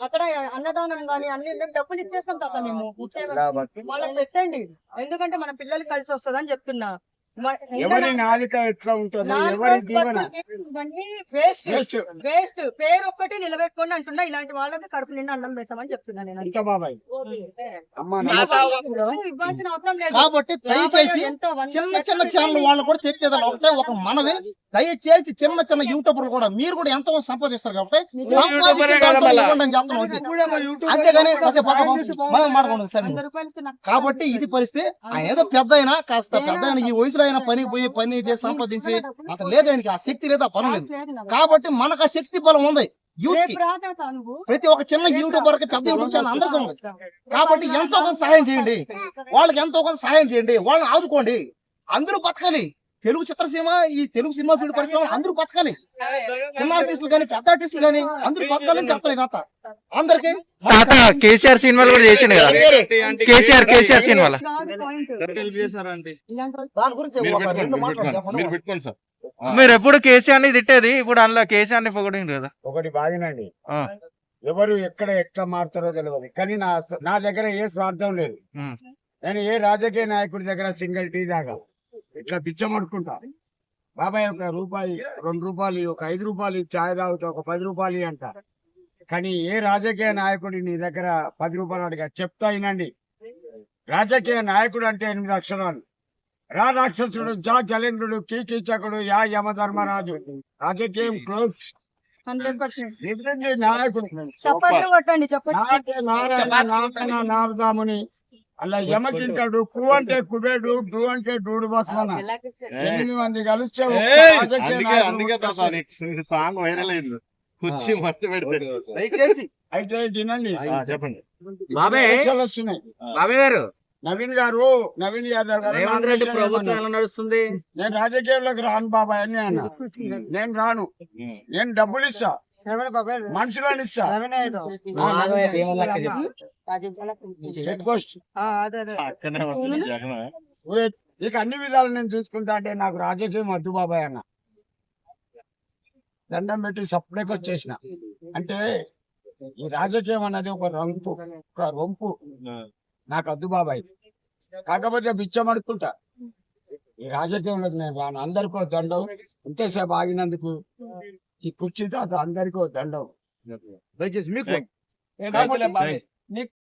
అక్కడ అన్నదానం గానీ అన్ని మేము డబ్బులు ఇచ్చేస్తాం తాత మేము వాళ్ళకి పెట్టండి, ఎందుకంటే మన పిల్లలకి కలిసి వస్తుంది అని చెప్తున్నా. ఎవరి నాలిక ఎట్లా ఉంటుందో ఎవరి దీవెన వేస్ట్ పేరు ఒక్కటి నిలబెట్టుకోండి అంటున్నా. ఇలాంటి వాళ్ళకి కడుపు నిండా అన్నం పెట్టామని చెప్తున్నా నేను. అంత బాబాయ్ ఇవ్వాల్సిన అవసరం లేదు కాబట్టి దయచేసి చిన్న చిన్న ఛానల్ వాళ్ళు కూడా చెప్పేది ఒకటే ఒక మనవి, దయచేసి చిన్న చిన్న యూట్యూబర్లు కూడా మీరు కూడా ఎంతో సంపాదిస్తారు కాబట్టి అంతేగాని కాబట్టి ఇది పరిస్థితి. ఆయన ఏదో పెద్ద అయినా కాస్త పెద్ద అయినా ఈ వయసులో అయినా పని పోయి పని చేసి సంపాదించి అతను లేదు, ఆయనకి ఆ శక్తి లేదు, ఆ పని లేదు. కాబట్టి మనకు ఆ శక్తి బలం ఉంది యూత్ కి. ప్రతి ఒక్క చిన్న యూట్యూబర్ కి పెద్ద యూట్యూబ్ ఛానల్ అందరికీ ఉంది. కాబట్టి ఎంతో కొంత సహాయం చేయండి, వాళ్ళకి ఎంతో కొంత సహాయం చేయండి, వాళ్ళని ఆదుకోండి. అందరూ బతకాలి. తెలుగు చిత్రసీమ ఈ తెలుగు సినిమా ఫీల్డ్ పరిశ్రమ అందరూ బతకాలి. చిన్న ఆర్టిస్టులు కానీ పెద్ద ఆర్టిస్టులు కానీ అందరూ బతకాలని చెప్తారు కదా అందరికి. కేసీఆర్ సినిమాలు కూడా చేసిండు కదా, కేసీఆర్ సినిమాలు దాని గురించి ఒక రెండు మాటలు చెప్పండి. మీరు ఎప్పుడు కేసీఆర్ ని తిట్టేది, ఇప్పుడు అందులో కేసీఆర్ ని పొగిడింది కదా. ఒకటి బాగినండి, ఎవరు ఎక్కడ ఎట్లా మారుతారో తెలియదు, కానీ నా దగ్గర ఏ స్వార్థం లేదు. నేను ఏ రాజకీయ నాయకుడి దగ్గర సింగిల్ టీ దాకా ఇట్లా పిచ్చమడుకుంటా. బాబాయ్ ఒక రూపాయి 2 రూపాయలు ఒక 5 రూపాయలు ఛాయ్ తాగుతా, ఒక 10 రూపాయలు అంట. కానీ ఏ రాజకీయ నాయకుడి నీ దగ్గర 10 రూపాయలు అడిగా చెప్తా వినండి. రాజకీయ నాయకుడు అంటే 8 అక్షరాలు. రా రాక్షసుడు, జా జలేంద్రుడు, కీచకుడు, యా యమధర్మరాజు. రాజకీయం క్లోజ్. నాయకుడు నారాయణ నారదాముని అలా యమకింకడు, కు అంటే కుబేడు, డు అంటే డూడు బస్మన. 8 మంది కలిస్తే అయితే తినండి. వస్తున్నాయి. నవీన్ యాదవ్ గారు నడుస్తుంది. నేను రాజకీయాల్లోకి రాను బాబాయ్ అని అన్నా. నేను రాను, నేను డబ్బులు ఇస్తా, మనుషులను ఇస్తా. ఇక అన్ని విధాలు నేను చూసుకుంటా అంటే నాకు రాజకీయం వద్దు బాబాయ్ అన్న. దండం పెట్టి సప్లైకి వచ్చేసిన. అంటే ఈ రాజకీయం అన్నది ఒక రొంపు నాకు వద్దు బాబాయ్. కాకపోతే బిచ్చం అడుక్కుంటా. ఈ రాజకీయంలోకి నేను రాను. అందరికో దండం, ఇంతసేపు ఆగినందుకు ఈ కుర్చీ తాత అందరికో దండం. దయచేసి మీకు